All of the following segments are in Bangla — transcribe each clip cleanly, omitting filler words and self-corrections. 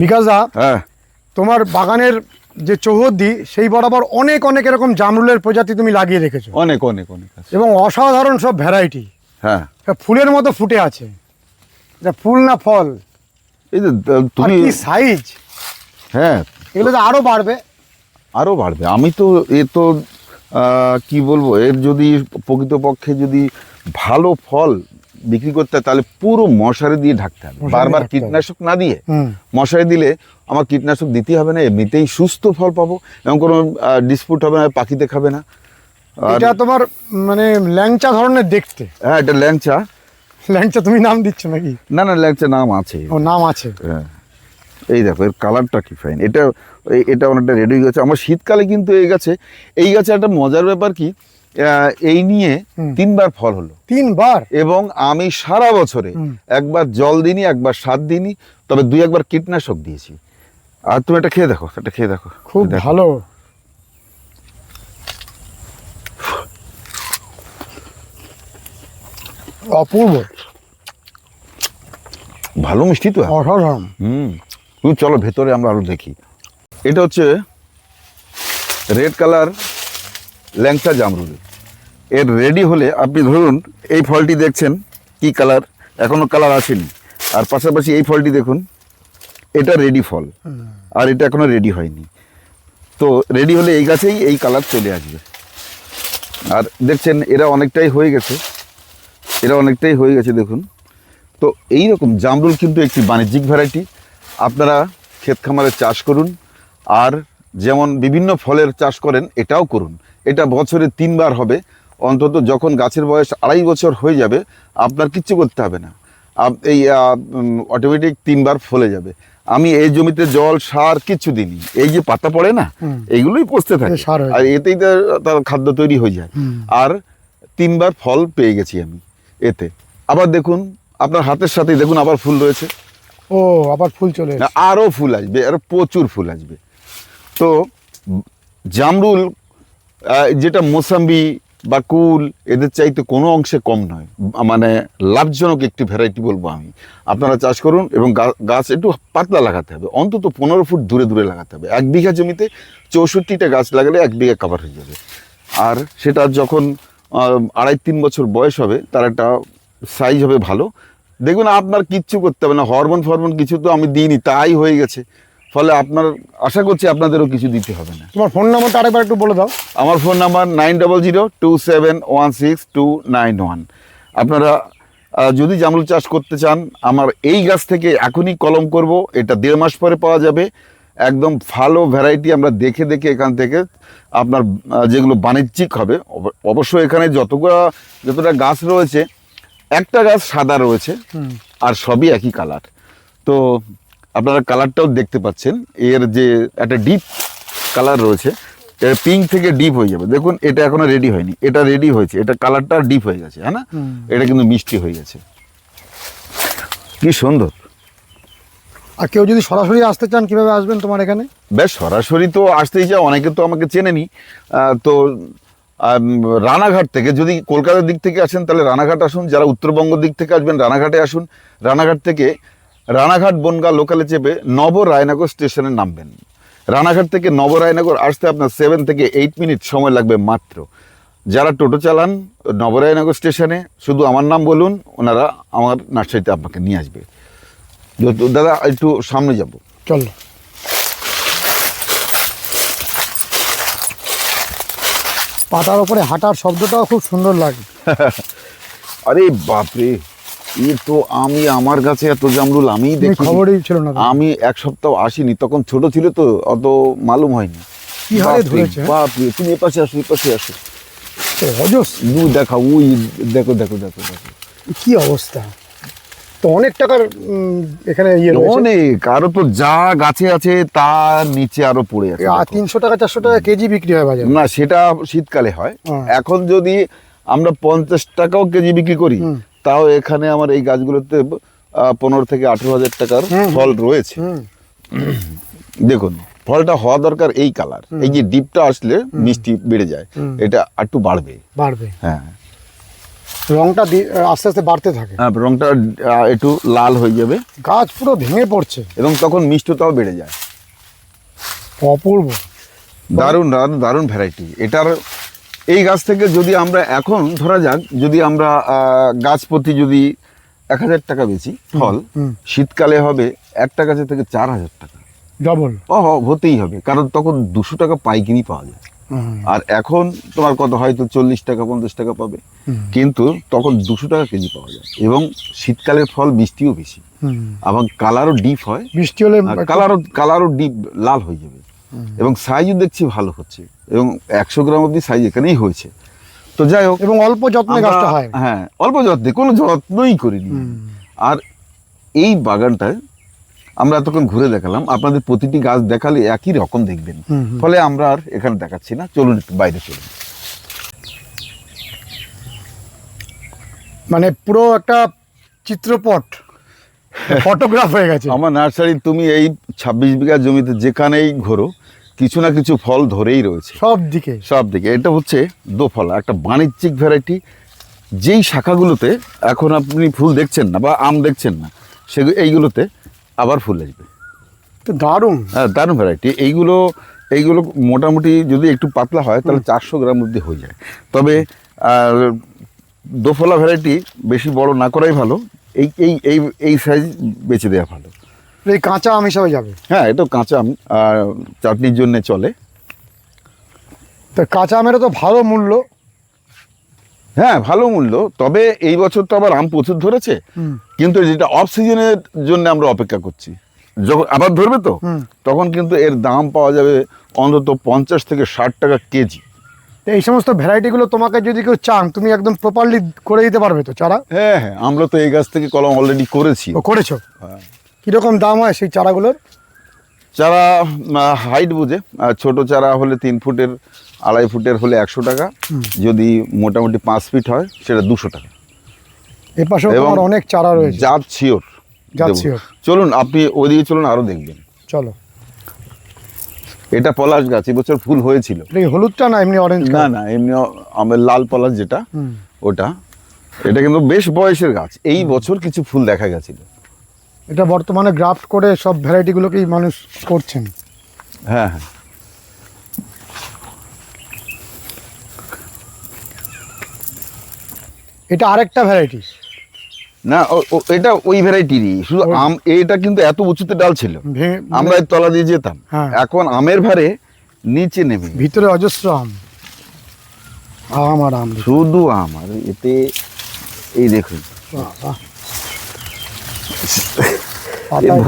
বিকাশদা, হ্যাঁ, তোমার বাগানের যে চৌহদ্দি সেই বরাবর অনেক অনেক এরকম জামরুলের প্রজাতি তুমি লাগিয়ে রেখেছো, অনেক অনেক অনেক আছে। এবং অসাধারণ সব ভ্যারাইটি। হ্যাঁ, ফুলের মতো ফুটে আছে, এটা ফুল না ফল? এই যে আর তুমি, কি সাইজ! হ্যাঁ এগুলো তো আরো বাড়বে। আরও বাড়বে। আমি তো এ তো কি বলবো, এর যদি প্রকৃতপক্ষে যদি ভালো ফল বিক্রি করতে হয় তাহলে পুরো মশারি দিয়ে ঢাকতে হবে, মশারি বারবার ঢাকতে হবে। কীটনাশক না দিয়ে। হুম। মশারি দিলে আমার কীটনাশক দিতেই হবে না, এমনিতেই সুস্থ ফল পাবো এবং কোনো ডিসপুট হবে না, পাখিতে খাবে না। আর এটা তোমার মানে ল্যাংচা ধরনের দেখতে। হ্যাঁ, এটা ল্যাংচা। ল্যাংচা তুমি নাম দিচ্ছ নাকি? না না, ল্যাংচা নাম আছে। ও, নাম আছে। হ্যাঁ, এই দেখো এর কালারটা কি ফাইন। এটা অনেকটা রেডি হয়ে গেছে। আমার শীতকালে কিন্তু এই গাছে একটা মজার ব্যাপার কি, এই নিয়ে 3বার ফল হলো। 3বার? এবং আমি সারা বছরে একবার জল দিইনি, একবার সার দিইনি, তবে 2-1বার কীটনাশক দিয়েছি। আর তুমি এটা খেয়ে দেখো, এটা খেয়ে দেখো, খুব দেখো। ভালো। অপূর্ব, ভালো মিষ্টি তো। অসাধারণ। তুমি চলো ভেতরে আমরা আরো দেখি। এটা হচ্ছে রেড কালার ল্যাংচা জামরুল। এর রেডি হলে আপনি ধরুন এই ফলটি দেখছেন কি কালার, এখনো কালার আসেনি। আর পাশাপাশি এই ফলটি দেখুন, এটা রেডি ফল, আর এটা এখনো রেডি হয়নি। তো রেডি হলে এই গাছেই এই কালার চলে আসবে। আর দেখছেন এরা অনেকটাই হয়ে গেছে, দেখুন। তো এই রকম জামরুল কিন্তু একটি বাণিজ্যিক ভ্যারাইটি। আপনারা ক্ষেত খামারে চাষ করুন, আর যেমন বিভিন্ন ফলের চাষ করেন এটাও করুন। এটা বছরে 3বার হবে অন্তত। যখন গাছের বয়স 2.5 বছর হয়ে যাবে আপনার কিচ্ছু করতে হবে না, এই অটোমেটিক 3বার ফলে যাবে। আমি এই জমিতে জল সার কিচ্ছু দিইনি, এই যে পাতা পড়ে না, এইগুলোই পচতে থাকে, আর এতেই তার খাদ্য তৈরি হয়ে যায়। আর 3বার ফল পেয়ে গেছি আমি এতে। আবার দেখুন আপনার হাতের সাথেই দেখুন আবার ফুল রয়েছে। ও, আবার ফুল চলে এসেছে। আরও ফুল আসবে, আরও প্রচুর ফুল আসবে। তো জামরুল যেটা মোসাম্বি বা কুল এদের চাইতে কোনো অংশে কম নয়, মানে লাভজনক একটি ভ্যারাইটি বলবো আমি। আপনারা চাষ করুন এবং গাছ একটু পাতলা লাগাতে হবে, অন্তত 15 ফুট দূরে দূরে লাগাতে হবে। 1 বিঘা জমিতে 64টা গাছ লাগালে 1 বিঘা কভার হয়ে যাবে। আর সেটা যখন 2.5-3 বছর বয়স হবে তার একটা সাইজ হবে ভালো। দেখুন আপনার কিচ্ছু করতে হবে না, হরমোন কিছু তো আমি দিইনি, তাই হয়ে গেছে। ফলে আপনার আশা করছি আপনাদেরও কিছু দিতে হবে না। তোমার ফোন নাম্বারটা আরেকবার একটু বলে দাও। আমার ফোন নাম্বার 9002716291। আপনারা যদি জামরুল চাষ করতে চান, আমার এই গাছ থেকে এখনই কলম করব, এটা 1.5 মাস পরে পাওয়া যাবে। একদম ভালো ভ্যারাইটি আমরা দেখে এখান থেকে আপনার যেগুলো বাণিজ্যিক হবে। অবশ্যই এখানে যতটা গাছ রয়েছে, একটা গাছ সাদা রয়েছে আর সবই একই কালার। তো আপনারা কালারটাও দেখতে পাচ্ছেন, এর যে একটা ডিপ কালার রয়েছে, এটা পিঙ্ক থেকে ডিপ হয়ে যাবে। দেখুন এটা এখনো রেডি হয়নি, এটা রেডি হয়েছে, এটা কালারটা ডিপ হয়ে গেছে, হ্যাঁ না? এটা কিন্তু মিষ্টি হয়ে গেছে, কি সুন্দর। আর কেউ যদি সরাসরি আসতে চান কিভাবে আসবেন তোমার এখানে? বেশ, সরাসরি তো আসতেই চাও, অনেকে তো আমাকে চেনেনি। তো রানাঘাট থেকে, যদি কলকাতার দিক থেকে আসেন তাহলে রানাঘাট আসুন। যারা উত্তরবঙ্গ দিক থেকে আসবেন রানাঘাটে আসুন। রানাঘাট থেকে রানাঘাট বনগাঁ লোকালে চেপে নবরায়নগর স্টেশনে নামবেন। রানাঘাট থেকে নবরায়নগর আসতে আপনার 7 থেকে 8 মিনিট সময় লাগবে মাত্র। যারা টোটো চালান নবরায়নগর স্টেশনে শুধু আমার নাম বলুন, ওনারা আমার নার্সারিতে আপনাকে নিয়ে আসবে। দাদা একটু সামনে যাব, চলো। পাতার উপরে হাঁটার শব্দটাও খুব সুন্দর লাগে। আরে বাপরে, তো আমার কাছে এত জামরুল আমি দেখি, খবরই ছিল না। আমি 1 সপ্তাহ আসিনি, তখন ছোট ছিল তো অত মালুম হয়নি। কি হারে ধরেছে! বাপরে, তুমি এপাশে আসো। দেখা, ওই দেখো দেখো। কি অবস্থা! তো অনেক টাকার এখানে অনেক, আরো তো যা গাছে আছে তার নিচে আরো পড়ে আছে। 300 টাকা 400 টাকা কেজি বিক্রি হয় বাজারে। না, সেটা শীতকালে হয়। এখন যদি আমরা 50 টাকাও কেজি বিক্রি করি, তাও এখানে আমার এই গাছগুলোতে 15 থেকে 18 হাজার টাকার ফল রয়েছে। দেখুন ফলটা হওয়া দরকার এই কালার, এই যে ডিপটা আসলে মিষ্টি বেড়ে যায়, এটা একটু বাড়বে। হ্যাঁ। রংটা আস্তে আস্তে বাড়তে থাকে, হ্যাঁ, রংটা একটু লাল হয়ে যাবে গাছ পুরো ভেঙে পড়ছে, এবং তখন মিষ্টতাও বেড়ে যায়। অপূর্ব। দারুণ দারুণ দারুণ ভ্যারাইটি এটার। এই গাছ থেকে যদি আমরা এখন ধরা যাক, যদি আমরা গাছ প্রতি যদি 1000 টাকা বেচি ফল, শীতকালে হবে একটা গাছে থেকে 4000 টাকা, ডবল হতেই হবে, কারণ তখন 200 টাকা পাইকারি পাওয়া যায়। আর এখন তোমার কত, হয়তো 40 টাকা 50 টাকা পাবে, কিন্তু তখন 200 টাকা কেজি পাওয়া যায়। এবং শীতকালের ফল মিষ্টিও বেশি, এবং কালারও ডিপ হয়, বৃষ্টি হলে কালারও ডিপ লাল হয়ে যাবে, এবং সাইজও দেখছি ভালো হচ্ছে, এবং 100 গ্রাম অব্দি সাইজ এখানেই হয়েছে। তো যাই হোক, এবং অল্প যত্নে গাছটা হয়। হ্যাঁ, অল্প যত্নে, কোনো যত্নই করিনি। আর এই বাগানটায় আমরা এতক্ষণ ঘুরে দেখালাম, আপনাদের প্রতিটি গাছ দেখালে একই রকম দেখবেন, ফলে আমরা আর এখানে দেখাচ্ছি না, চলুন একটু বাইরে চলুন। মানে পুরো একটা চিত্রপট, ফটোগ্রাফ হয়ে গেছে। আমার নার্সারি তুমি এই 26 বিঘা জমিতে যেখানেই ঘোরো, কিছু না কিছু ফল ধরেই রয়েছে সব দিকে। এটা হচ্ছে দোফলা, একটা বাণিজ্যিক ভ্যারাইটি। যেই শাখাগুলোতে এখন আপনি ফুল দেখছেন না বা আম দেখছেন না, এইগুলোতে আবার ফুল আসবে। তো দারুণ। হ্যাঁ, দারুণ ভ্যারাইটি। এইগুলো মোটামুটি যদি একটু পাতলা হয় তাহলে 400 গ্রাম অবধি হয়ে যায়। তবে দোফলা ভ্যারাইটি বেশি বড় না করাই ভালো, এই সাইজ বেছে দেওয়া ভালো। এই কাঁচা আম হিসাবে যাবে। হ্যাঁ, এটা কাঁচা আম, চাটনির জন্য চলে। তো কাঁচা আমেরও তো ভালো মূল্য। হ্যাঁ, ভালো মূল্য। তবে এই বছর তো আবার আম প্রচুর ধরেছে, কিন্তু যেটা অফ সিজনের জন্য আমরা অপেক্ষা করছি, যখন আবার ধরবে তো তখন কিন্তু এর দাম পাওয়া যাবে অন্তত 50 থেকে 60 টাকা কেজি। এই সমস্ত ভ্যারাইটিগুলো তোমাকে যদি কেউ চান, তুমি একদম প্রপারলি করে দিতে পারবে তো চারা? হ্যাঁ হ্যাঁ, আমরা তো এই গাছ থেকে কলম অলরেডি করেছি। করেছো? কিরকম দাম হয় সেই চারাগুলোর? চারা হাইট বুঝে, ছোট চারা হলে 3 ফুটের, 2.5 ফুটের হলে 100 টাকা, যদি মোটামুটি 5 ফিট হয় সেটা 200 টাকা। এর পাশেও তোমার অনেক চারা রয়েছে। জাত শিওর। চলুন আপনি ওইদিকে চলুন, আরো দেখবেন। চলো। এটা পলাশ গাছ, এবছর ফুল হয়েছিল। হলুদটা না এমনি অরেঞ্জ? না, এমনি আমের লাল পলাশ যেটা, ওটা। এটা কিন্তু বেশ বয়সের গাছ, এই বছর কিছু ফুল দেখা গেছিল। এটা বর্তমানে গ্রাফট করে সব ভ্যারাইটিগুলোকেই মানুষ করছেন। হ্যাঁ হ্যাঁ। এটা আরেকটা ভ্যারাইটি না, এটা ওই ভ্যারাইটিরই, শুধু আম। এটা কিন্তু এত উঁচুতে ডাল ছিল, আমরা এর তলা দিয়ে যেতাম। এখন আমের ভারে নিচে নেমে, ভিতরে অজস্র আম, আর আম, শুধু আম। আর এতে এই দেখুন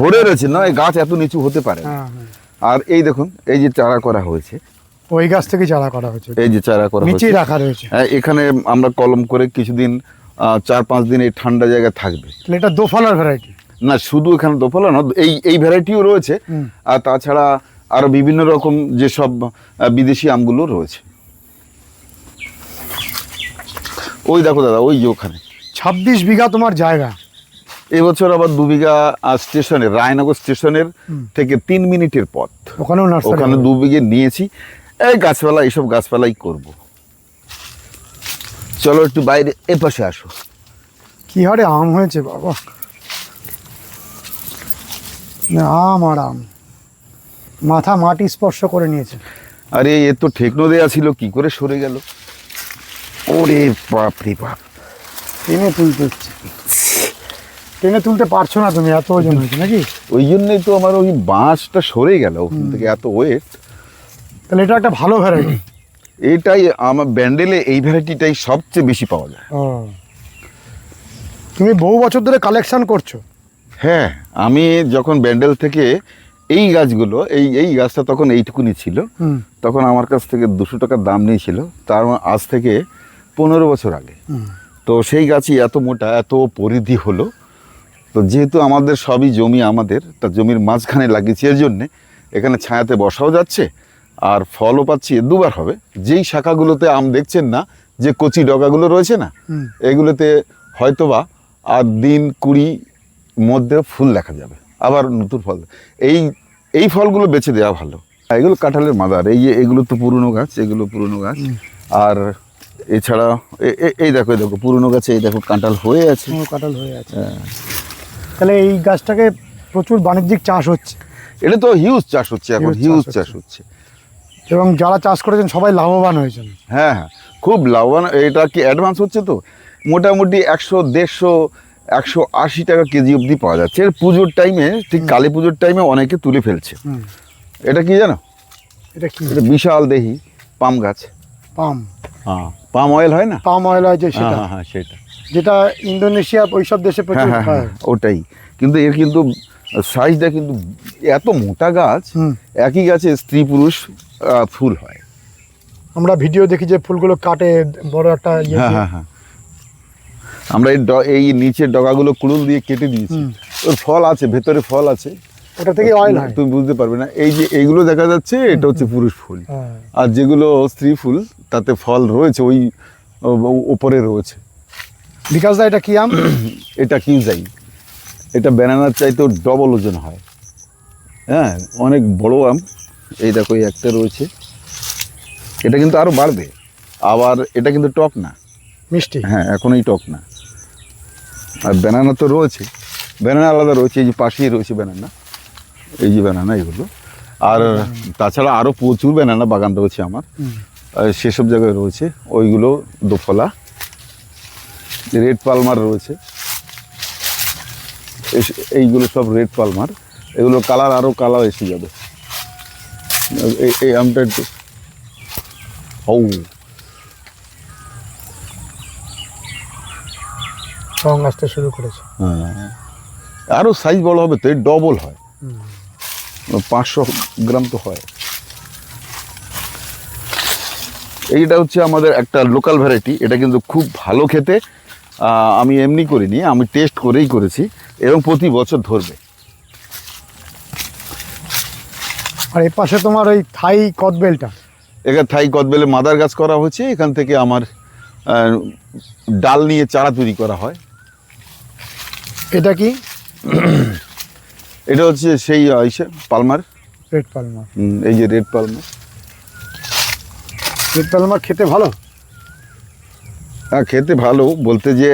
ভরে রয়েছে, না এই গাছ এত নিচু হতে পারে। আর এই দেখুন, এই যে চারা করা হয়েছে, ওই গাছ থেকে চারা করা হয়েছে, এই যে চারা করা হয়েছে, নিচেই রাখা রয়েছে। এখানে আমরা কলম করে কিছুদিন, 4-5 দিন এই ঠান্ডা জায়গায় থাকবে। এটা দোফলার ভ্যারাইটি না, শুধু এখানে দোফলা না, এই ভ্যারাইটিও রয়েছে, আর তাছাড়া আরো বিভিন্ন রকম যেসব বিদেশি আমগুলো রয়েছে। ওই দেখো দাদা, ওই যে ওখানে 26 বিঘা তোমার জায়গা। এবছর আবার 2 বিঘা স্টেশনের, রায়নগর স্টেশনের থেকে 3 মিনিটের পথ, ওখানে 2 বিঘে নিয়েছি। এই গাছপালা, এইসব গাছপালাই করব। চলো একটু বাইরে, এ পাশে আসো। কি হারে আম হয়েছে বাবা, আম আর আম, মাথা মাটি স্পর্শ করে নিয়েছে। আরে এ তো ঠেকনো দেয়া ছিল, কি করে সরে গেল? ওরে বাপ রে বাপ, টেনে তুলতে পারছো না তুমি, এত ওজন হয়েছে নাকি? ওই জন্যই তো আমার ওই বাঁশটা সরে গেল ওখান থেকে, এত ওয়েট। তাহলে এটা একটা ভালো ভ্যারাইটি। এইটাই আমার ব্যান্ডেলে, এই ভ্যারাইটিটাই সবচেয়ে বেশি পাওয়া যায়। তুমি বহু বছর ধরে কালেকশন করছো? হ্যাঁ, আমি যখন ব্যান্ডেল থেকে এই গাছগুলো, এই গাছটা তখন এইটুকুনি ছিল, তখন আমার কাছ থেকে 200 টাকার দাম নিয়েছিল, তার আজ থেকে 15 বছর আগে। তো সেই গাছই এত মোটা, এত পরিধি হলো। তো যেহেতু আমাদের সবই জমি, আমাদের তা জমির মাঝখানে লাগিয়েছি, এর জন্যে এখানে ছায়াতে বসাও যাচ্ছে, আর ফলও পাচ্ছি। 2বার হবে। যেই শাখাগুলোতে আম দেখছেন না, যে কচি ডগাগুলো রয়েছে না, এগুলোতে হয়তোবা আর দিন 20 মধ্যে ফুল দেখা যাবে, আবার নতুন ফল। এই ফলগুলো বেছে দেওয়া ভালো। এগুলো কাঁঠালের মাদার, এই যে এগুলো তো পুরনো গাছ, এগুলো পুরনো গাছ। আর এছাড়া এই দেখো পুরনো গাছে এই দেখো কাঁঠাল হয়ে আছে। কাঁঠাল হয়ে আছে। তাহলে এই গাছটাকে প্রচুর বাণিজ্যিক চাষ হচ্ছে। এটা তো হিউজ চাষ হচ্ছে এখন, হিউজ চাষ হচ্ছে। এবং যারা চাষ করেছেন সবাই লাভবান হয়েছেন। হ্যাঁ হ্যাঁ, খুব লাভবান। এটা কি অ্যাডভান্স হচ্ছে তো, মোটামুটি 100, 150, 180 টাকা কেজি অবধি পাওয়া যাচ্ছে। এর পুজোর টাইমে, ঠিক কালী পুজোর টাইমে অনেকে তুলে ফেলছে। এটা কি জানো? এটা কি? এটা বিশাল দেহি পাম গাছ। পাম? হ্যাঁ, পাম অয়েল হয় না? পাম অয়েল হয় যে সেটা? হ্যাঁ হ্যাঁ, সেটা। যেটা ইন্দোনেশিয়া ওইসব দেশে প্রচুর হয়। ওটাই। কিন্তু এর কিন্তু সাইজটা কিন্তু এত মোটা গাছ, একই গাছে স্ত্রী পুরুষ ফুল হয়। আমরা ভিডিও দেখি যে ফুলগুলো কাটে বড় একটা ইয়ে। হ্যাঁ হ্যাঁ হ্যাঁ, আমরা এই নিচের ডগাগুলো কুড়ুল দিয়ে কেটে দিয়েছি। ওর ফল আছে, ভেতরে ফল আছে, ওটা থেকে অয়েল হয়। তুমি বুঝতে পারবে না। এই যে এইগুলো দেখা যাচ্ছে, এটা হচ্ছে পুরুষ ফুল। আর যেগুলো স্ত্রী ফুল, তাতে ফল রয়েছে, ওই উপরে রয়েছে। বিকাশ দা, এটা কি আম? এটা কিউজাই। এটা ব্যানানার চাইতেও ডবল ওজন হয়। হ্যাঁ, অনেক বড় আম। এই দেখো এই একটা রয়েছে। এটা কিন্তু আরো বাড়বে। আবার এটা কিন্তু টক না, মিষ্টি। হ্যাঁ, এখনই টক না। আর ব্যানানা তো রয়েছে, ব্যানানা আলাদা রয়েছে। এই যে পাশেই রয়েছে ব্যানানা, এই যে ব্যানানা এগুলো। আর তাছাড়া আরও প্রচুর ব্যানানা বাগান রয়েছে আমার, সেসব জায়গায় রয়েছে। ওইগুলো দোফলা, রেড পালমার রয়েছে। এইগুলো সব রেড পালমার। এগুলো কালার, আরও কালার এসে যাবে। এই আমটা একটু রং আসতে শুরু করেছে। হ্যাঁ, আরও সাইজ বড় হবে তো, ডবল হয়। 500 গ্রাম তো হয়। এইটা হচ্ছে আমাদের একটা লোকাল ভ্যারাইটি। এটা কিন্তু খুব ভালো খেতে। আমি এমনি করিনি, আমি টেস্ট করেই করেছি, এবং প্রতি বছর ধরবে। আর এই পাশে তোমার ওই থাই কদবেলটা। এখানে থাই কদবেলে মাদার গাছ করা হয়েছে। এখান থেকে আমার ডাল নিয়ে চারা তৈরি করা হয়। এটা কি? এটা হচ্ছে সেই পালমার, রেড পালমার। এই যে রেড পালমার। রেড পালমার খেতে ভালো? হ্যাঁ, খেতে ভালো বলতে যে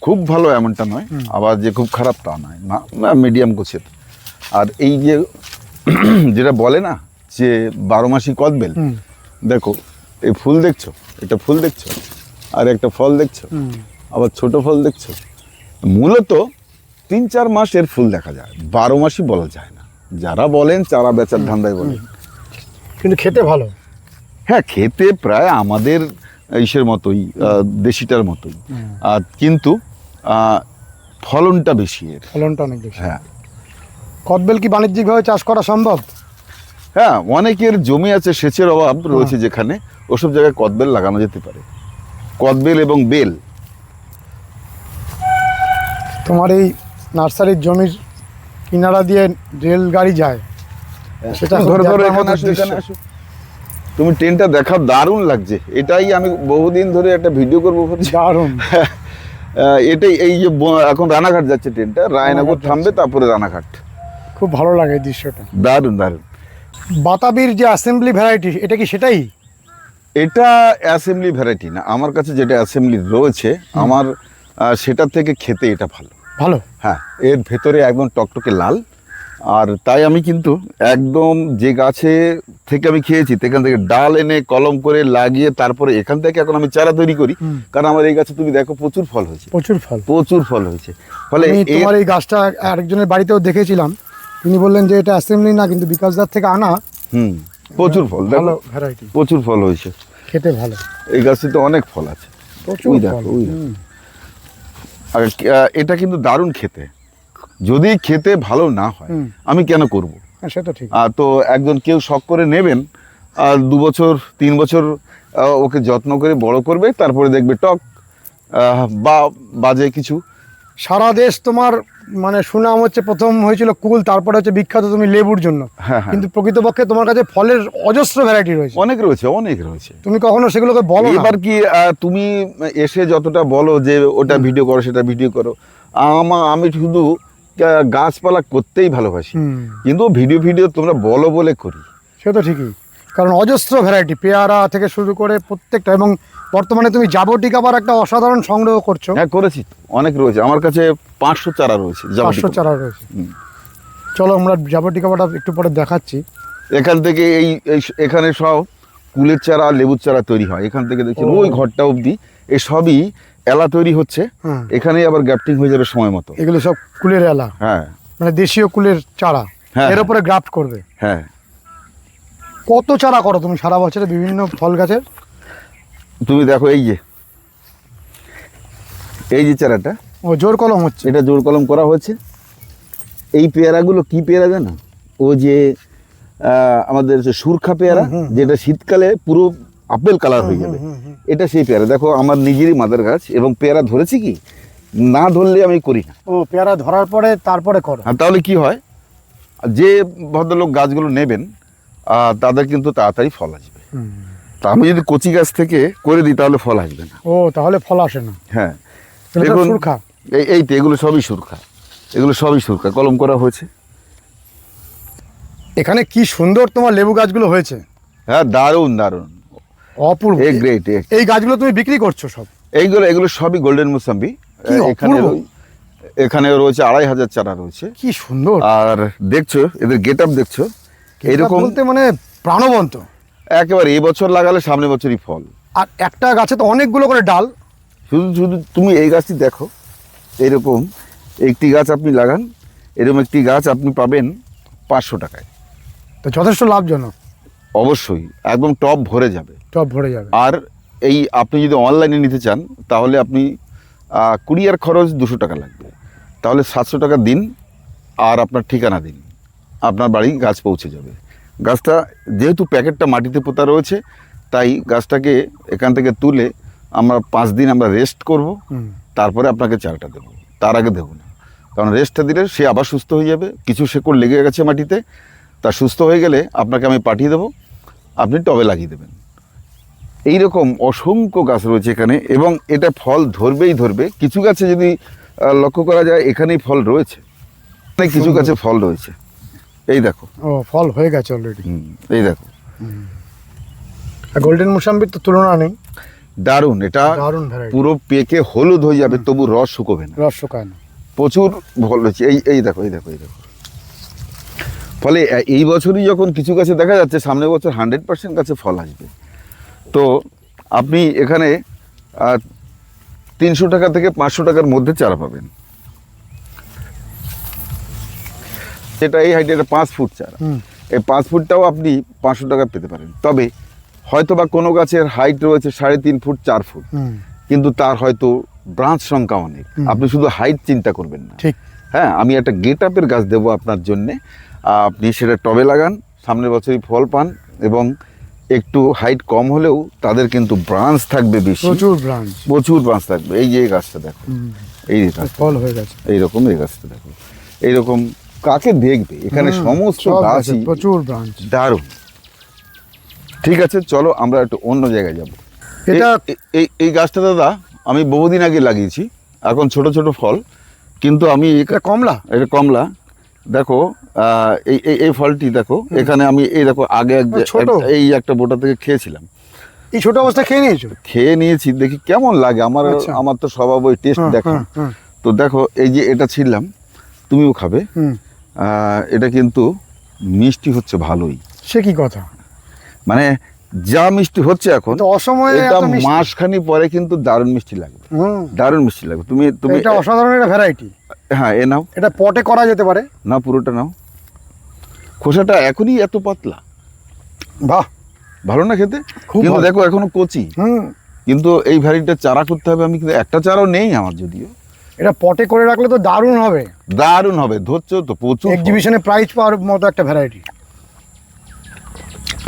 খুব ভালো এমনটা নয়, আবার যে খুব খারাপ তা নয়, মিডিয়াম গোছের। আর এই যে যেটা বলে না যে 12 মাসি কদবেল, দেখো এই ফুল দেখছো, এটা ফুল দেখছো, আর একটা ফল দেখছো, আবার ছোট ফল দেখছো। মূলত 3-4 মাস এর ফুল দেখা যায়, 12 মাসই বলা যায় না। যারা বলেন চারা বেচার ধান্দায় বলেন। কিন্তু খেতে ভালো। হ্যাঁ, খেতে প্রায় আমাদের ইসের মতোই, দেশিটার মতোই। কিন্তু ফলনটা বেশি এর। ফলনটা অনেক বেশি। হ্যাঁ। কদবেল কি বাণিজ্যিকভাবে চাষ করা সম্ভব? হ্যাঁ, অনেকের জমি আছে, সেচের অভাব রয়েছে যেখানে, ওসব জায়গায় কদবেল লাগানো যেতে পারে। কদবেল এবং বেল। তোমার এই নার্সারির জমির কিনারা দিয়ে রেল গাড়ি যায়, সেটা ধরো এখানে আসো, এখানে আসো। তুমি ট্রেনটা দেখা দারুণ লাগছে। এটাই আমি বহুদিন ধরে একটা ভিডিও করবো ভাবছি। দারুণ। এটাই, এই যে এখন রানাঘাট যাচ্ছে ট্রেনটা, রায়নগর থামবে, তারপরে রানাঘাট। খুব ভালো লাগে এই দৃশ্যটা। দারুণ দারুণ। বাতাবির যে অ্যাসেম্বলি ভ্যারাইটি, এটা কি সেটাই? এটা অ্যাসেম্বলি ভ্যারাইটি না, আমার কাছে যেটা অ্যাসেম্বলি রয়েছে, আমার সেটার থেকে খেতে এটা ভালো। ভালো? হ্যাঁ, এর ভেতরে একদম টকটকে লাল। আর তাই আমি কিন্তু একদম যে গাছে থেকে আমি খেয়েছি, সেখান থেকে ডাল এনে কলম করে লাগিয়ে তারপরে এখান থেকে এখন আমি চারা তৈরি করি। কারণ আমার এই গাছে তুমি দেখো প্রচুর ফল হয়েছে, প্রচুর ফল হয়েছে। ফলে তোমার এই গাছটা আরেকজনের বাড়িতেও দেখেছিলাম, তিনি বললেন যে এটা অ্যাসেম্বলি না, কিন্তু বিকাশদার থেকে আনা। প্রচুর ফল, ভালো ভ্যারাইটি, প্রচুর ফল হয়েছে, খেতে ভালো। এই গাছটিতে অনেক ফল আছে, প্রচুর ফল। আর এটা কিন্তু দারুণ খেতে। যদি খেতে ভালো না হয়, আমি কেন করব? সেটা ঠিক। তো একজন কেউ শখ করে নেবেন, 2 বছর 3 বছর ওকে যত্ন করে বড় করবে, তারপরে দেখবে টক বা বাজে কিছু। সারা দেশ তোমার মানে সুনাম হচ্ছে, প্রথম হয়েছিল কুল, তারপরে হচ্ছে বিখ্যাত তুমি লেবুর জন্য। কিন্তু প্রকৃতপক্ষে তোমার কাছে ফলের অজস্র ভ্যারাইটি রয়েছে। অনেক রয়েছে, অনেক রয়েছে। তুমি কখনো সেগুলোকে বলো না? এবার কি তুমি এসে যতটা বলো যে ওটা ভিডিও করো, সেটা ভিডিও করো, আমি শুধু গাছপালা করতেই ভালোবাসি, কিন্তু ভিডিও তোমরা বলো বলে করি। সে তো ঠিকই, কারণ অজস্র ভ্যারাইটি, পেয়ারা থেকে শুরু করে প্রত্যেকটা। এবং বর্তমানে তুমি জাবটিক আবার একটা অসাধারণ সংগ্রহ করছো। হ্যাঁ করেছি, অনেক রয়েছে আমার কাছে, 500 চারা রয়েছে, 500 চারা রয়েছে। চলো আমরা জাবটিক আবার একটু পরে দেখাচ্ছি। এখান থেকে এখানে সব কুলের চারা, লেবুর চারা তৈরি হয়। এখান থেকে দেখছেন ওই ঘরটা অবধি এই সবই এলা তৈরি হচ্ছে। এখানে আবার গ্রাফটিং হয়ে যাবে সময় মতো। এগুলো সব কুলের এলা, হ্যাঁ মানে দেশীয় কুলের চারা, হ্যাঁ, এর উপরে গ্রাফট করবে। হ্যাঁ। কত চারা করো তুমি সারা বছরে বিভিন্ন ফল গাছের? তুমি দেখো এই যে চারাটা, ও জোর কলম হচ্ছে। এটা জোর কলম করা হয়েছে। এই পেয়ারাগুলো কি পেয়ারা জানো? ও যে আমাদের যে সুরখা পেয়ারা, যেটা শীতকালে পুরো আপেল কালার হয়ে যাবে, এটা সেই পেয়ারা। দেখো আমার নিজেরই মাদার গাছ, এবং পেয়ারা ধরেছি কি না ধরলে আমি করি না। ও পেয়ারা ধরার পরে তারপরে করো। আর তাহলে কি হয়, যে ভদ্রলোক গাছগুলো নেবেন তাদের কিন্তু তাড়াতাড়ি ফল আসবে। তা আমি যদি কচি গাছ থেকে করে দিই তাহলে ফল আসবে না। ও তাহলে ফল আসে না। হ্যাঁ দেখুন সুরখা, এই তো এগুলো সবই সুরখা, এগুলো সবই সুরখা কলম করা হয়েছে। এখানে কি সুন্দর তোমার লেবু গাছগুলো হয়েছে। হ্যাঁ দারুণ দারুণ, অপূর্ব। গ্রেট। এই গাছগুলো তুমি বিক্রি করছো সব? এগুলো সবই গোল্ডেন মুসাম্বি। এখানে রয়েছে 2500 চারা রয়েছে। কি সুন্দর। আর দেখছো এদের গেট আপ দেখছো, এরকম বলতে মানে প্রাণবন্ত একেবারে। এই বছর লাগালে সামনে বছরই ফল। আর একটা গাছে তো অনেকগুলো করে ডাল। শুধু তুমি এই গাছটি দেখো, এরকম একটি গাছ আপনি লাগান, এরকম একটি গাছ আপনি পাবেন 500 টাকায়। তো যথেষ্ট লাভজনক। অবশ্যই, একদম টপ ভরে যাবে। টপ ভরে যাবে। আর এই আপনি যদি অনলাইনে নিতে চান তাহলে আপনি কুরিয়ার খরচ 200 টাকা লাগবে। তাহলে 700 টাকা দিন, আর আপনার ঠিকানা দিন, আপনার বাড়ি গাছ পৌঁছে যাবে। গাছটা যেহেতু প্যাকেটটা মাটিতে পোতা রয়েছে, তাই গাছটাকে এখান থেকে তুলে আমরা 5 দিন আমরা রেস্ট করব, তারপরে আপনাকে চারাটা দেবো। তার আগে দেবো না, কারণ রেস্টটা দিলে সে আবার সুস্থ হয়ে যাবে। কিছু শেকড় লেগে গেছে মাটিতে, তা সুস্থ হয়ে গেলে আপনাকে আমি পাঠিয়ে দেবো, আপনি টবে লাগিয়ে দেবেন। এইরকম অসংখ্য গাছ রয়েছে এখানে, এবং এটা ফল ধরবেই ধরবে। কিছু গাছে যদি লক্ষ্য করা যায় এখানেই ফল রয়েছে, কিছু গাছে ফল রয়েছে। এই দেখো, ও ফল হয়ে গেছে অলরেডি। এই দেখো, গোল্ডেন মুসাম্বির তো তুলনা নেই। দারুণ, এটা দারুণ ভ্যারাইটি। পুরো পেকে হলুদ হয়ে যাবে, তবু রস শুকোবে না, রস শুকায় না। প্রচুর ফল রয়েছে। এই দেখো, এই দেখো, এই দেখো। ফলে এই বছরই যখন কিছু গাছে দেখা যাচ্ছে সামনের বছর 100% গাছে ফল আসবে। তো আপনি এখানে 300 টাকা থেকে 500 টাকার মধ্যে চারা পাবেন। এটা এই হাইটে, এটা 5 ফুট চারা। এই 5 ফুটটাও আপনি 500 টাকা পেতে পারেন। তবে হয়তো বা কোনো গাছের হাইট রয়েছে 3.5 ফুট 4 ফুট, কিন্তু তার হয়তো ব্রাঞ্চ সংখ্যা অনেক। আপনি শুধু হাইট চিন্তা করবেন না। ঠিক। হ্যাঁ, আমি একটা গেট আপের গাছ দেবো আপনার জন্যে, আপনি সেটা টবে লাগান, সামনের বছরই ফল পান। এবং একটু হাইট কম হলেও তাদের কিন্তু ব্রাঞ্চ থাকবে বেশি, প্রচুর ব্রাঞ্চ থাকবে। এই যে এই গাছটা দেখো, এই ফল হয়ে গেছে এইরকম। এই গাছটা দেখো এইরকম, কাকে দেখবে এখানে সমস্ত গাছই প্রচুর ব্রাঞ্চ, দারুণ। ঠিক আছে, চলো আমরা একটু অন্য জায়গায় যাব। এটা এই গাছটা দাদা আমি বহুদিন আগে লাগিয়েছি, এখন ছোট ছোট ফল, কিন্তু আমি এটা কমলা দেখো, এই ফলটি দেখো এখানে। আমি এই দেখো আগে এই একটা বোটা থেকে খেয়েছিলাম। এই ছোট অবস্থা খেয়ে নিয়েছি, দেখি কেমন লাগে। আমার তো স্বভাব ওই টেস্ট দেখা। তো দেখো এই যে এটা ছিলাম, তুমিও খাবে। এটা কিন্তু মিষ্টি হচ্ছে ভালোই। সে কি কথা, মানে যা মিষ্টি হচ্ছে এখন, অসময়ে এটা মাসখানি পরে কিন্তু দারুণ মিষ্টি লাগবে, দারুণ মিষ্টি লাগবে। তুমি এটা অসাধারণ একটা ভ্যারাইটি। হ্যাঁ, এ নাও। এটা পটে করা যেতে পারে না, পুরোটা নাও। খোসাটা এখনই এত পাতলা, বাহ, ভালো না খেতে? কিন্তু দেখো এখনো কচি। কিন্তু এই ভ্যারাইটিটা চারা করতে হবে। আমি কিন্তু একটা চারাও নেই আমার, যদিও। এটা পটে করে রাখলে তো দারুণ হবে, দারুণ হবে। ধরছো তো, প্রচুর এক্সিবিশনে প্রাইজ পাওয়ার মতো একটা ভ্যারাইটি।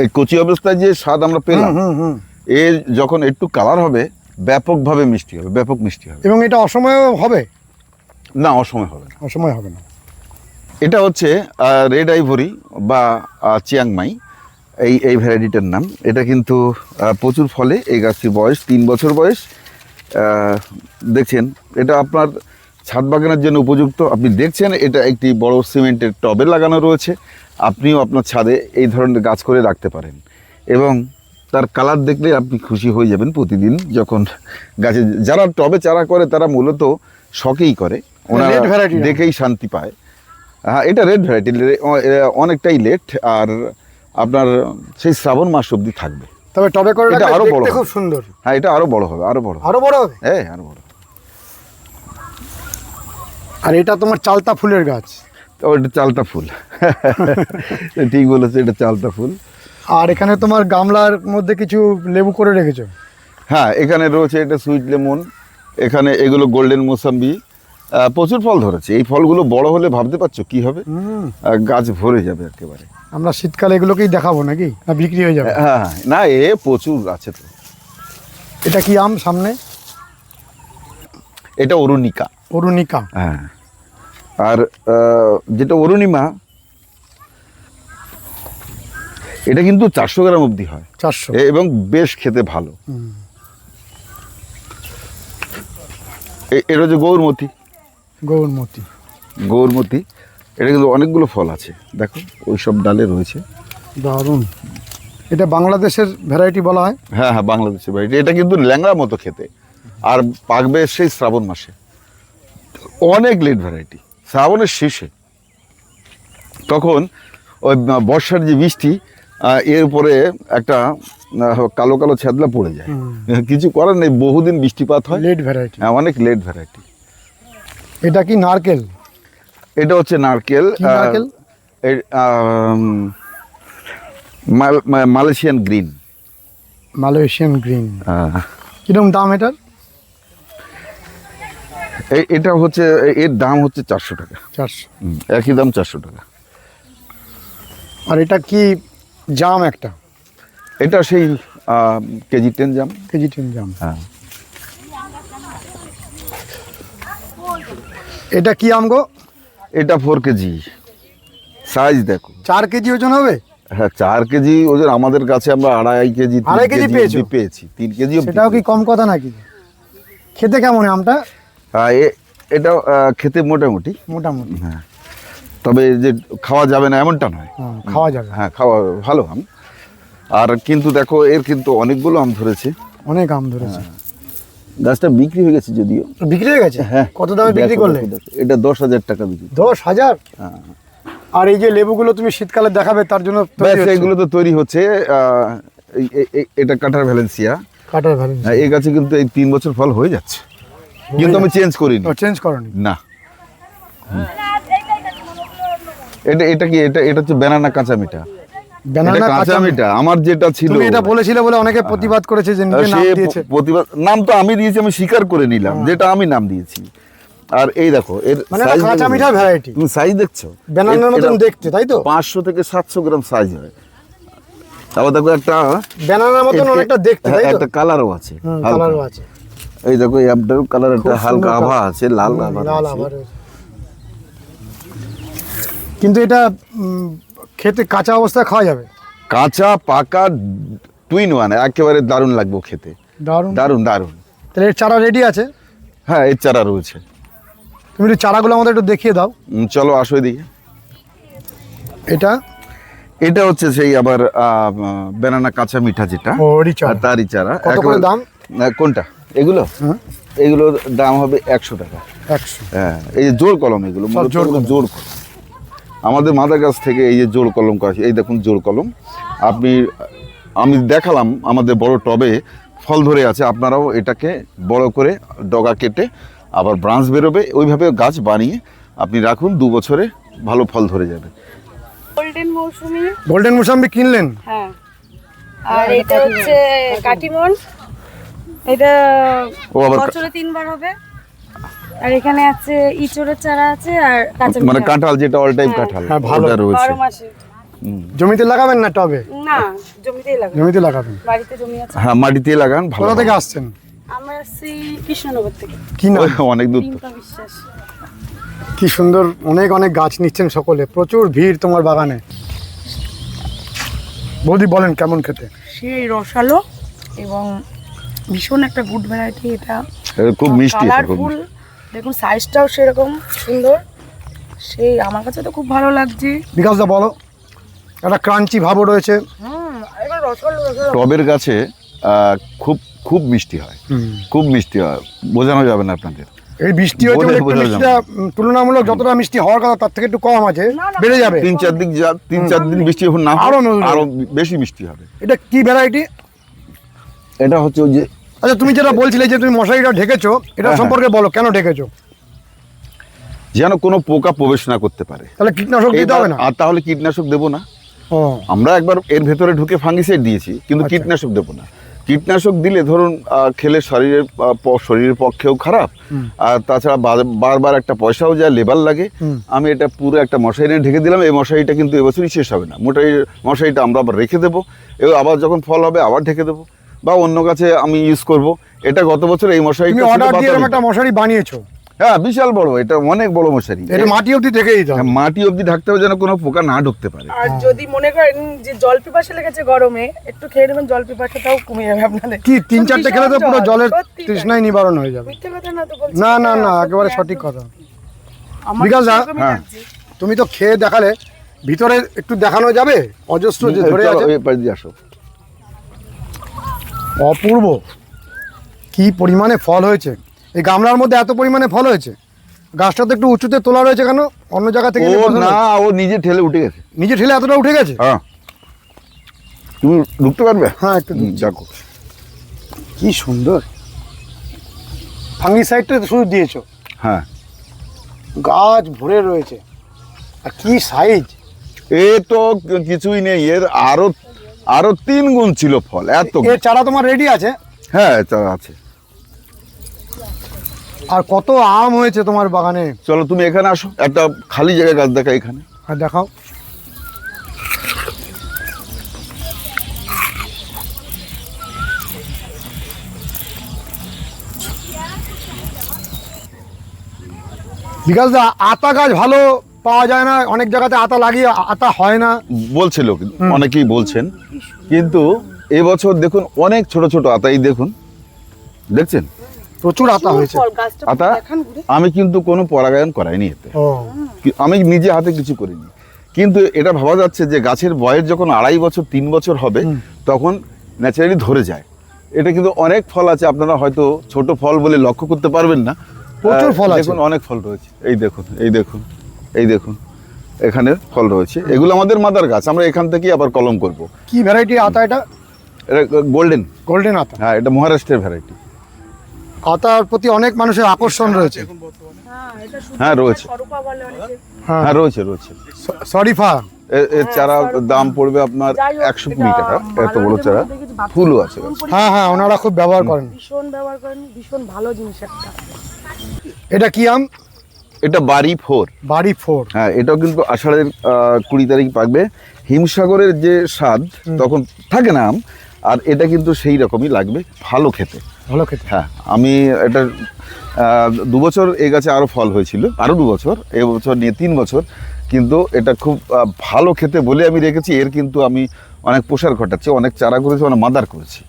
এই কচি অবস্থায় যে স্বাদ আমরা পেলাম, এর যখন একটু কালার হবে ব্যাপকভাবে মিষ্টি হবে, ব্যাপক মিষ্টি হবে। এবং এটা অসময়ে হবে না, অসময় হবে না, অসময় হবে না। এটা হচ্ছে রেড আইভরি বা চিয়াংমাই, এই ভ্যারাইটিটার নাম। এটা কিন্তু প্রচুর ফলে। এই গাছটির বয়স 3 বছর বয়স। দেখছেন, এটা আপনার ছাদ বাগানের জন্য উপযুক্ত। আপনি দেখছেন এটা একটি বড় সিমেন্টের টবে লাগানো রয়েছে। আপনিও আপনার ছাদে এই ধরনের গাছ করে রাখতে পারেন। এবং তার কালার দেখলে আপনি খুশি হয়ে যাবেন প্রতিদিন যখন গাছে যারা টবে চারা করে তারা মূলত শখেই করে, ওনারা red variety না? দেখেই শান্তি পায়। হ্যাঁ, এটা রেড ভ্যারাইটি, অনেকটাই লেট, আর আপনার সেই শ্রাবণ মাস অবধি থাকবে। তবে টবে করে এটা রাখলে আরো বড় দেখতে হবে। খুব সুন্দর। হ্যাঁ, এটা আরো বড় হবে, আরো বড় হবে। আরো বড় হবে। হ্যাঁ, আরো বড়। আর এটা তোমার চালতা ফুলের গাছ। তো এটা চালতা ফুল। ঠিক বলেছে, এটা চালতা ফুল। আর এখানে তোমার গামলার মধ্যে কিছু লেবু করে রেখেছো। হ্যাঁ, এখানে রয়েছে এটা সুইট লেমন, এখানে এগুলো গোল্ডেন মোসাম্বি, প্রচুর ফল ধরেছে। এই ফলগুলো বড় হলে ভাবতে পারছো কি হবে, গাছ ভরে যাবে একেবারে। আমরা শীতকালে এগুলোকেই দেখাবো নাকি, না বিক্রি হয়ে যাবে? হ্যাঁ, না প্রচুর আছে তো। এটা কি আম সামনে? এটা অরুণিকা। অরুণিকা। হ্যাঁ, আর যেটা অরুণিমা, এটা কিন্তু 400 গ্রাম অবধি হয়, 400। এবং বেশ খেতে ভালো। এটা হচ্ছে গৌরমতি। গৌরমতি। গৌরমতি, এটা কিন্তু অনেকগুলো ফল আছে, দেখো ওই সব ডালে রয়েছে। দারুণ। এটা বাংলাদেশের ভ্যারাইটি বলা হয়। হ্যাঁ হ্যাঁ, বাংলাদেশের ভ্যারাইটি। এটা কিন্তু ল্যাংড়া মতো খেতে, আর পাকবে সেই শ্রাবণ মাসে। অনেক লেট ভ্যারাইটি, শ্রাবণের শেষে, তখন ওই বর্ষার যে বৃষ্টি, এর উপরে একটা কালো কালো ছ্যাদলা পড়ে যায়। কিছু করার নেই, বহুদিন বৃষ্টিপাত হয়। Late variety. হ্যাঁ, অনেক লেট ভ্যারাইটি। এটা কি নারকেল? এটা হচ্ছে নারকেল। কি নারকেল? Malaysian green. Malaysian green. কিরকম দাম এটার? এটা হচ্ছে, এর দাম হচ্ছে 400 টাকা। 400। একই দাম 400 টাকা। আর এটা কি জাম একটা? এটা সেই কেজি 10 জাম। কেজি 10 জাম। হ্যাঁ। এটা কি আম গো? এটা 4 কেজি সাইজ, দেখো 4 কেজি ওজন হবে? হ্যাঁ, 4 কেজি ওজন। আমাদের কাছে আমরা 2.5 কেজি, 3 2.5 কেজি পেয়েছো? পেয়েছি, 3 কেজি। সেটাও কি কম কথা নাকি? খেতে কেমন আমটা? এটা খেতে মোটামুটি। মোটামুটি। হ্যাঁ, তবে যে খাওয়া যাবে না এমনটা নয়। খাওয়া যাবে। হ্যাঁ, খাওয়া ভালো আম। আর কিন্তু দেখো, এর কিন্তু অনেকগুলো আম ধরেছে। অনেক আম ধরেছে। গাছটা বিক্রি হয়ে গেছে যদিও। বিক্রি হয়ে গেছে? হ্যাঁ। কত দামে বিক্রি দেখো, করলে? দেখো, এটা 10,000 টাকা বিক্রি। 10,000? আর এই যে লেবুগুলো তুমি শীতকালে দেখাবে, তার জন্য ব্যাস, এগুলো তো তৈরি হচ্ছে। এটা কাটার ভ্যালেন্সিয়া। কাটার ভ্যালেন্সিয়া। এই গাছে কিন্তু এই 3 বছর ফল হয়ে যাচ্ছে, কিন্তু আমি চেঞ্জ করিনি। চেঞ্জ করনি? না। এটা কি, এটা হচ্ছে ব্যানানা কাঁচা মিঠা। ব্যানানা কাঁচা মিঠা আমার যেটা ছিল। তুমি এটা বলেছিলে বলে অনেকে প্রতিবাদ করেছে যে নিজে নাম দিয়েছে। প্রতিবাদ, নাম তো আমি দিয়েছি, আমি স্বীকার করে নিলাম যেটা আমি নাম দিয়েছি। আর এই দেখো, এর মানে কাঁচা মিঠা ভ্যারাইটি। তুমি সাইজ দেখছো, ব্যানানার মতন দেখতে, তাই তো? 500 থেকে 700 গ্রাম সাইজ হয়। আবার দেখো, একটা ব্যানানার মতন অনেকটা দেখতে, তাই তো? একটা কালারও আছে, কালারও আছে। এই দেখো, এই আমটার কালার একটা হালকা আভা আছে, লাল আভা আছে। কিন্তু এটা খেতে কাঁচা অবস্থায় খাওয়া যাবে? কাঁচা পাকা টুইন ওয়ান, একেবারে দারুণ লাগবে খেতে। দারুণ দারুণ দারুণ। তাহলে এর চারা রেডি আছে? হ্যাঁ, এর চারা রয়েছে। তুমি একটু চারাগুলো আমাদের একটু দেখিয়ে দাও। চলো, আসো এদিকে। এটা হচ্ছে সেই আবার ব্যানানা কাঁচা মিঠা যেটা, তারই চারা। কত করে দাম? কোনটা? এগুলোর দাম হবে 100 টাকা। 100? হ্যাঁ, এই যে জোড় কলম, এগুলো জোড় কলম। আমাদের মাদার গাছ থেকে এই যে জোড় কলম করা, এই দেখুন জোড় কলম। আমি দেখালাম আমাদের বড় টবে ফল ধরে আছে, আপনারাও এটাকে বড় করে ডগা কেটে আবার ব্রাঞ্চ বেরোবে, ওইভাবে গাছ বানিয়ে আপনি রাখুন, 2 বছরে ভালো ফল ধরে যাবে। গোল্ডেন মৌসুমি কিনলেন? হ্যাঁ। আর এটা হচ্ছে কাটিমন, এটা বছরে 3 বার হবে। আর এখানে আছে ইচড়ের চারা আছে, আর কাঁচা মানে কাঁঠাল, যেটা অল টাইম কাঁঠাল, ওটা রয়েছে। 12 মাসে। জমিতে লাগাবেন না টবে? না, জমিতেই লাগাবেন। জমিতে লাগাবেন? বাড়িতে জমি আছে। হ্যাঁ, মাটিতে লাগান। ভালো। কোথা থেকে আসছেন? আমরা আসছি কৃষ্ণনগর থেকে। কি নাম? অনেক দূর তো। রিম্পা বিশ্বাস। কি সুন্দর, অনেক অনেক গাছ নিচ্ছেন সকলে, প্রচুর ভিড় তোমার বাগানে। বৌদি বলেন কেমন খেতে? সেই রসালো এবং ভীষণ একটা গুড ভ্যারাইটি। এটা খুব মিষ্টি, কালারফুল, দেখুন সাইজটাও সেরকম সুন্দর। সেই আমার কাছে তো খুব ভালো লাগছে। বিকাশদা বলো, একটা ক্রাঞ্চি ভাবও রয়েছে। এবার টবের গাছে খুব খুব মিষ্টি হয়, খুব মিষ্টি হয়, বোঝানো যাবে না আপনাদের। এই বৃষ্টি হয়েছে বলে একটু মিষ্টিটা তুলনামূলক যতটা মিষ্টি হওয়ার কথা তার থেকে একটু কম আছে, বেড়ে যাবে। 3-4 দিন বৃষ্টি যখন না আরো বেশি মিষ্টি হবে। এটা কি ভ্যারাইটি? এটা হচ্ছে ওই যে, আচ্ছা তুমি যেটা বলছিলে যে তুমি মশারিটা ঢেকেছো, এটা সম্পর্কে বলো, কেন ঢেকেছো? যেন কোনো পোকা প্রবেশ না করতে পারে। তাহলে কীটনাশক দিতে হবে না? আর তাহলে কীটনাশক দেবো না। আমরা একবার এর ভেতরে ঢুকে ফাঙ্গিসাইড দিয়েছি, কিন্তু কীটনাশক দেবো না। কীটনাশক দিলে ধরুন খেলে শরীরের পক্ষেও খারাপ, আর তাছাড়া বারবার একটা পয়সাও যায়, লেবার লাগে। আমি এটা পুরো একটা মশারি নিয়ে ঢেকে দিলাম। এই মশারিটা কিন্তু এবছরই শেষ হবে না, মশারিটা আমরা আবার রেখে দেবো, এবার আবার যখন ফল হবে আবার ঢেকে দেবো, বা অন্য গাছে আমি ইউজ করব। এটা গত বছর এই মশারিটা অর্ডার দিয়ে একটা মশারি বানিয়েছো? হ্যাঁ, বিশাল বড়, এটা অনেক বড় মশারি। এটা মাটি অবধি ঢেকে দিতে হবে। মাটি অবধি ঢাকতে হবে যেন কোনো পোকা না ঢুকতে পারে। আর যদি মনে করেন যে জল পিপাসা লেগেছে গরমে, একটু খেয়ে নেবেন, জল পিপাসাটাও কমে যাবে আপনাদের। কি 3-4টে খেলে তো পুরো জলের তৃষ্ণাই নিবারণ হয়ে যাবে। মিথ্যে কথা না তো বলছি? না না না, একেবারে সঠিক কথা। বিকাশ দা, হ্যাঁ তুমি তো খেয়ে দেখালে, ভিতরে একটু দেখানো যাবে? অজস্র যে ধরে আছে, অপূর্ব কি পরিমাণে ফল হয়েছে। এই গামলার মধ্যে এত পরিমাণে ফল হয়েছে। গাছটা তো একটু উঁচুতে তোলা রয়েছে, কেন? অন্য জায়গা থেকে না, ও নিজে ঠেলে উঠে গেছে। নিজে ঠেলে এতটা উঠে গেছে? হ্যাঁ, তুমি ঢুকতে পারবে? হ্যাঁ, একটু দেখো কি সুন্দর। ফাঙ্গিসাইডটা শুধু দিয়েছো? হ্যাঁ, গাছ ভরে রয়েছে, আর কি সাইজ! এ তো কিছুই নেই, এর আরো 3 গুণ ছিল ফল। এত এর চারা তোমার রেডি আছে? হ্যাঁ, চারা আছে। আর কত আম হয়েছে তোমার বাগানে। চলো তুমি এখানে আসো, একটা খালি জায়গায় গাছ দেখা এখানে। আর দেখাও। বিকাশ দা, আতা গাছ ভালো পাওয়া যায় না, অনেক জায়গাতে আতা লাগিয়ে আতা হয় না বলছিল, অনেকেই বলছেন, কিন্তু এবছর দেখুন অনেক ছোট ছোট আতাই দেখুন, দেখছেন প্রচুর আতা হয়েছে। আতা আমি কিন্তু কোনো পরাগায়ন করাইনি এতে, আমি নিজে হাতে কিছু করিনি। কিন্তু এটা ভাবা যাচ্ছে যে গাছের বয়স যখন 2.5 বছর 3 বছর হবে তখন ন্যাচারালি ধরে যায়। এটা কিন্তু অনেক ফল আছে, আপনারা হয়তো ছোট ফল বলে লক্ষ্য করতে পারবেন না, প্রচুর ফল আছে। দেখুন অনেক ফল রয়েছে, এই দেখুন, এই দেখুন, এই দেখুন, এখানে ফল রয়েছে। এগুলো আমাদের মাদার গাছ, আমরা এখান থেকেই আবার কলম করব। কি ভ্যারাইটি আতা এটা? এটা গোল্ডেন আতা। হ্যাঁ, এটা মহারাষ্ট্রের ভ্যারাইটি। আতার প্রতি অনেক মানুষের আকর্ষণ রয়েছে। হ্যাঁ রয়েছে, হ্যাঁ রয়েছে। শরীফা এর চারা দাম পড়বে আপনার 120 টাকা, এত বড় চারা, ফুলও আছে। হ্যাঁ হ্যাঁ, ওনারা খুব ব্যবহার করেন, ভীষণ ভালো জিনিস একটা। এটা কি আম? এটা বাড়ি 4। হ্যাঁ, এটাও কিন্তু আষাঢ়ের 20 তারিখ পাকবে। হিমসাগরের যে স্বাদ তখন থাকে না আম, আর এটা কিন্তু সেই রকমই লাগবে, ভালো খেতে। হ্যাঁ, আমি এটা 2 বছর এই গাছে আরো ফল হয়েছিল, আরো 2 বছর, এবছর নিয়ে 3 বছর, কিন্তু এটা খুব ভালো খেতে বলে আমি রেখেছি। এর কিন্তু আমি অনেক প্রসার ঘটাচ্ছি, অনেক চারা করেছি, অনেক মাদার করেছি।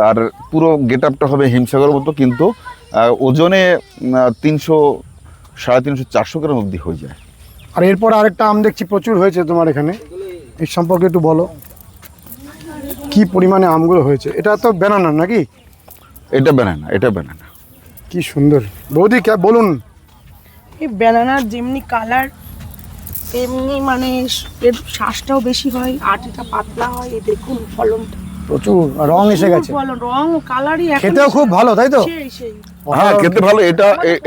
আর পুরো গেট আপটা হবে হিমসাগর মতো, কিন্তু ওজনে 300, 350, 400 গ্রাম অবধি হয়ে যায়। আর এরপর আরেকটা আম দেখছি প্রচুর হয়েছে তোমার এখানে, এর সম্পর্কে একটু বলো, কি পরিমাণে আমগুলো হয়েছে। এটা তো ব্যানানা নাকি? এটা ব্যানানা। কি সুন্দর। বৌদি বলুন। এই ব্যানানার যেমনি কালার তেমনি মানে এর শ্বাসটাও বেশি হয়, আটিটা পাতলা হয়। এই দেখুন ফলনটা প্রচুর রং এসে গেছে, রং কালারই। খেতেও খুব ভালো, তাই তো? হ্যাঁ, খেতে ভালো।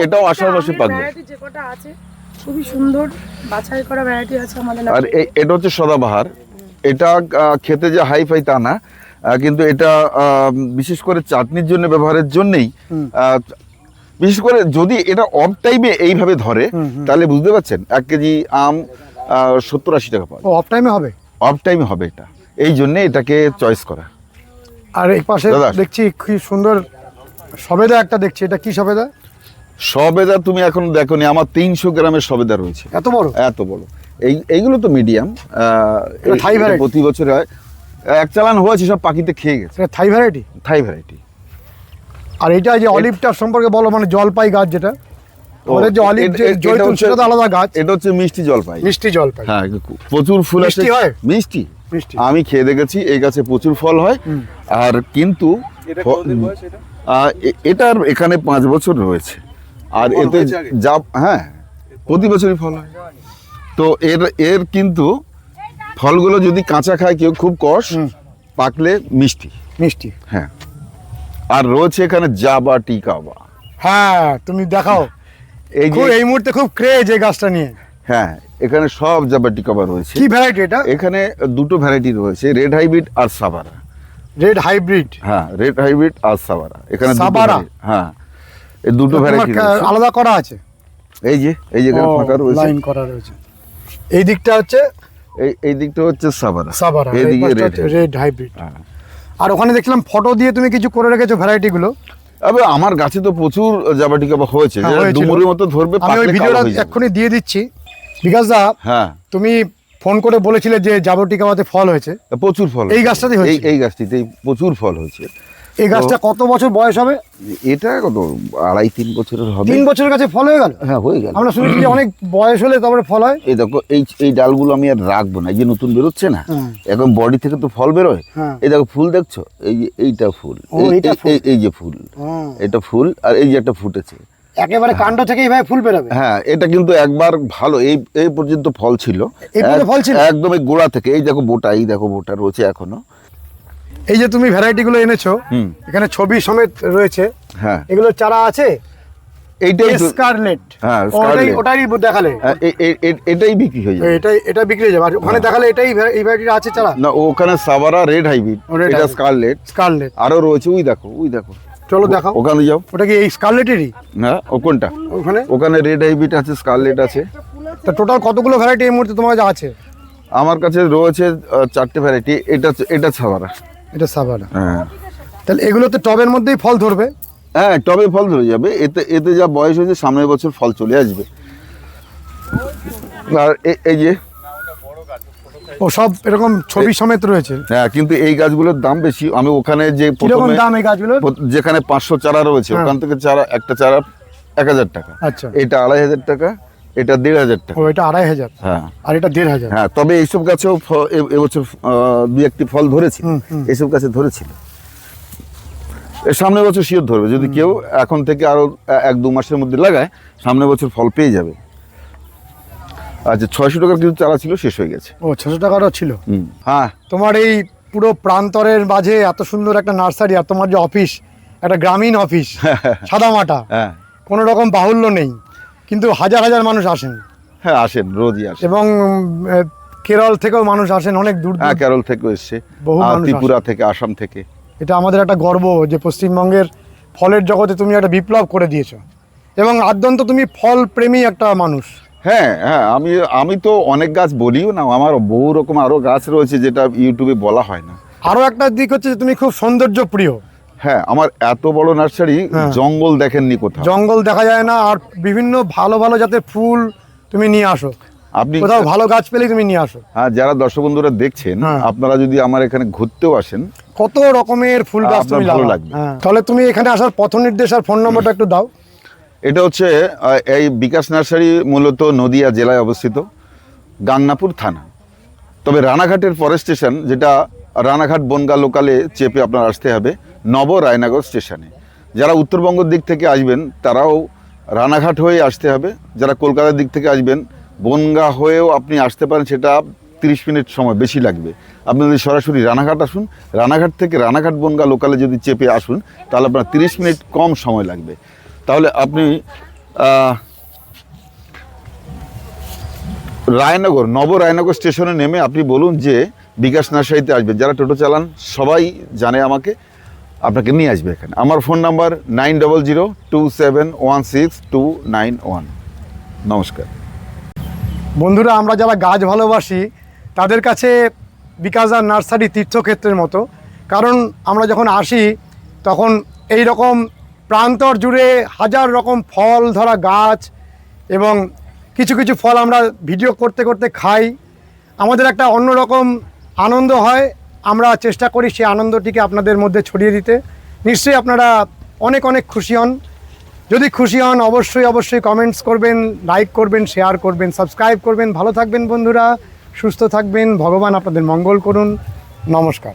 এটাও আষাঢ় মাসে পাকবে। যে কটা আছে খুবই সুন্দর বাছাই করা ভ্যারাইটি আছে আমাদের। আর এটা হচ্ছে সদাবাহার। এটা খেতে যে হাই ফাই তা না, কিন্তু এটা বিশেষ করে চাটনির জন্য ব্যবহারের জন্যই, বিশেষ করে যদি এটা অফ টাইমে এইভাবে ধরে তাহলে বুঝতে পারছেন 1 কেজি আম 70-80 টাকা পাবে। অফ টাইমে হবে? অফ টাইমে হবে এটা, এই জন্যে এটাকে চয়েস করা। আর এই পাশে দেখছি কি সুন্দর সবেদা একটা দেখছি, এটা কি সবেদা? সবেদা তুমি এখন দেখোনি, আমার 300 গ্রামের সবেদা রয়েছে। এত বড়? এত বড়। এইগুলো তো মিডিয়াম, প্রতি বছর হয়। 1 চালান হয়েছে, সব পাখিতে খেয়ে গেছে। থাই ভ্যারাইটি। আর এটা যে অলিভটার সম্পর্কে বলো, মানে জলপাই গাছ যেটা আমাদের যে অলিভ যে জয়তুন, সেটা তো আলাদা গাছ। এটা হচ্ছে মিষ্টি জলপাই। হ্যাঁ, প্রচুর ফুল আছে। মিষ্টি হয়? মিষ্টি মিষ্টি। আমি খেয়ে দেখেছি এই গাছে প্রচুর ফল হয়। আর কিন্তু এটার এখানে 5 বছর রয়েছে, আর এতে যা হ্যাঁ প্রতি বছরই ফল হয়। তো এর কিন্তু ফলগুলো যদি কাঁচা খায় কেউ খুব কষ, পাকলে মিষ্টি মিষ্টি। হ্যাঁ। আর রয়েছে এখানে জাবাটি কাবা। হ্যাঁ তুমি দেখাও, এই যে এই মুহূর্তে খুব ক্রেজ এই গাছটা নিয়ে। হ্যাঁ, এখানে সব জাবাটি কাবা রয়েছে। কি ভ্যারাইটি এটা? এখানে দুটো ভ্যারাইটি রয়েছে, রেড হাইব্রিড আর সাবারা। Red hybrid? হ্যাঁ, রেড হাইব্রিড আর সাবারা। এখানে সাবারা? হ্যাঁ, এই দুটো ভ্যারাইটি রয়েছে। আলাদা করা আছে? এই যে এখানে ফাঁকা রয়েছে, লাইন করা রয়েছে। এই দিকটা হচ্ছে এই দিকটা হচ্ছে সাবারা, সাবারা, এইদিকে রেড হাইব্রিড। আর ওখানে দেখলাম ফটো দিয়ে তুমি কিছু করে রেখেছো ভ্যারাইটি গুলো। আবে আমার গাছে তো প্রচুর জাবাটি কাবা হয়েছে, যেটা ডুমুরের মতো ধরবে। আমি ওই ভিডিওটা এক্ষুনি দিয়ে দিচ্ছি। বিকাশ দা, হ্যাঁ তুমি ফোন করে বলেছিলে যে জাবটি কাবাতে ফল হয়েছে। প্রচুর ফল এই গাছটাতে হয়েছে? এই গাছটিতেই প্রচুর ফল হয়েছে। এই গাছটা কত বছর বয়স হবে? এটা কত 2.5-3 বছরের হবে। 3 বছরের কাছে ফল হয়ে গেল? হ্যাঁ, হয়ে গেল। আমরা শুনেছি যে অনেক বয়স হলে তারপরে ফল হয়। এই দেখো, এই ডালগুলো আমি আর রাখবো না, এই যে নতুন বেরোচ্ছে না, এখন বডি থেকে তো ফল বেরোয়। এই দেখো ফুল দেখছো, এই যে এইটা ফুল, এই যে ফুল, এটা ফুল, আর এই যে একটা ফুটেছে। একেবারে কাণ্ড থেকে এইভাবে ফুল বেরোবে? হ্যাঁ, এটা কিন্তু একবার ভালো এই পর্যন্ত ফল ছিল, ফল ছিল একদম এই গোড়া থেকে। এই দেখো বোটা, এই দেখো বোটা রয়েছে এখনো। এই যে তুমি ভ্যারাইটি গুলো এনেছো, এখানে ছবি সমেত রয়েছে। হ্যাঁ, এগুলো চারা আছে? এইটাই স্কারলেট? হ্যাঁ, ওটাই দেখালে এটাই বিক্রি হয়ে যাবে। এটা বিক্রি হয়ে যাবে। আর ওখানে দেখালে এই ভ্যারাইটির আছে চারা? না, ওখানে সাবারা, রেড হাইব্রিড, এটা স্কারলেট আরো রয়েছে। ওই দেখো। চলো দেখাও, ওখানে যাও। ওটা কি এই স্কারলেটেরই? না, কোনটা? ওখানে রেড হাইব্রিড আছে, স্কারলেট আছে। তা টোটাল কতগুলো ভ্যারাইটি এই মুহূর্তে তোমার কাছে আছে? আমার কাছে রয়েছে 4টে ভ্যারাইটি। এটা সাবারা। এটা সাবারা? হ্যাঁ। তাহলে এগুলো তো টবের মধ্যেই ফল ধরবে? হ্যাঁ, টবে ফল ধরে যাবে। এতে যা বয়স হয়েছে, সামনের বছর ফল চলে আসবে। আর এই যে ও সব এরকম ছবি সমেত রয়েছে। হ্যাঁ, কিন্তু এই গাছগুলোর দাম বেশি। আমি ওখানে যে কিরকম দাম এই গাছগুলোর? যেখানে 500 চারা রয়েছে, ওখান থেকে একটা চারা 1000 টাকা। আচ্ছা। এটা 2500 টাকা, এটা 1500 টাকা। ও, এটা 2500? হ্যাঁ। আর এটা 1500? হ্যাঁ, তবে এইসব গাছেও এবছর 2-1টি ফল ধরেছে। এইসব গাছে ধরেছিল। সামনের বছর শিওর ধরবে, যদি কেউ এখন থেকে আরো 1-2 মাসের মধ্যে লাগায়, সামনের বছর ফল পেয়ে যাবে। আচ্ছা, 600 টাকার কিছু চারা ছিল, শেষ হয়ে গেছে। ও, 600 টাকারও ছিল? হ্যাঁ। তোমার এই পুরো প্রান্তরের মাঝে এত সুন্দর একটা নার্সারি, আর তোমার যে অফিস, একটা গ্রামীণ অফিস, সাদামাটা, কোনো রকম বাহুল্য নেই, কিন্তু হাজার হাজার মানুষ আসেন। হ্যাঁ, আসেন, রোজই আসেন। এবং কেরল থেকেও মানুষ আসেন, অনেক দূর। হ্যাঁ, কেরল থেকেও এসছে, বহু মানুষ, ত্রিপুরা থেকে, আসাম থেকে। এটা আমাদের একটা গর্ব যে পশ্চিমবঙ্গের ফলের জগতে তুমি একটা বিপ্লব করে দিয়েছো, এবং আদ্যন্ত তুমি ফল প্রেমী একটা মানুষ। হ্যাঁ, আমি তো অনেক গাছ বলিও না, আমার বহু রকম আরো গাছ রয়েছে যেটা ইউটিউবে বলা হয় না। আরো একটা দিক হচ্ছে যে তুমি খুব সৌন্দর্য প্রিয়। হ্যাঁ, আমার এত বড় নার্সারি, জঙ্গল দেখেননি কোথাও। জঙ্গল দেখা যায় না। আর বিভিন্ন ভালো ভালো জাতের ফুল তুমি নিয়ে আসো, আপনি কোথাও ভালো গাছ পেলেই তুমি নিয়ে আসো। হ্যাঁ, যারা দর্শক বন্ধুরা দেখছেন, আপনারা যদি আমার এখানে ঘুরতেও আসেন, কত রকমের ফুল গাছ তুমি ভালো লাগবে। তাহলে তুমি এখানে আসার পথ নির্দেশ আর ফোন নম্বরটা একটু দাও। এটা হচ্ছে এই বিকাশ নার্সারি মূলত নদিয়া জেলায় অবস্থিত, গাংনাপুর থানা। তবে রানাঘাটের পরের স্টেশন, যেটা রানাঘাট বনগা লোকালে চেপে আপনার আসতে হবে নব রায়নগর স্টেশনে। যারা উত্তরবঙ্গের দিক থেকে আসবেন তারাও রানাঘাট হয়ে আসতে হবে। যারা কলকাতার দিক থেকে আসবেন, বনগা হয়েও আপনি আসতে পারেন, সেটা 30 মিনিট সময় বেশি লাগবে। আপনি যদি সরাসরি রানাঘাট আসুন, রানাঘাট থেকে রানাঘাট বনগা লোকালে যদি চেপে আসুন, তাহলে আপনার 30 মিনিট কম সময় লাগবে। তাহলে আপনি রায়নগর, নব রায়নগর স্টেশনে নেমে আপনি বলুন যে বিকাশ নার্সারিতে আসবেন। যারা টোটো চালান সবাই জানে আমাকে, আপনাকে নিয়ে আসবে এখানে। আমার ফোন নাম্বার 9002716291। নমস্কার বন্ধুরা, আমরা যারা গাছ ভালোবাসি তাদের কাছে বিকাশদার নার্সারি তীর্থক্ষেত্রের মতো। কারণ আমরা যখন আসি তখন এই রকম প্রান্তর জুড়ে হাজার রকম ফল ধরা গাছ, এবং কিছু কিছু ফল আমরা ভিডিও করতে করতে খাই। আমাদের একটা অন্যরকম আনন্দ হয়। আমরা চেষ্টা করি সেই আনন্দটিকে আপনাদের মধ্যে ছড়িয়ে দিতে। নিশ্চয়ই আপনারা অনেক অনেক খুশি হন। যদি খুশি হন, অবশ্যই কমেন্টস করবেন, লাইক করবেন, শেয়ার করবেন, সাবস্ক্রাইব করবেন। ভালো থাকবেন বন্ধুরা, সুস্থ থাকবেন, ভগবান আপনাদের মঙ্গল করুন। নমস্কার।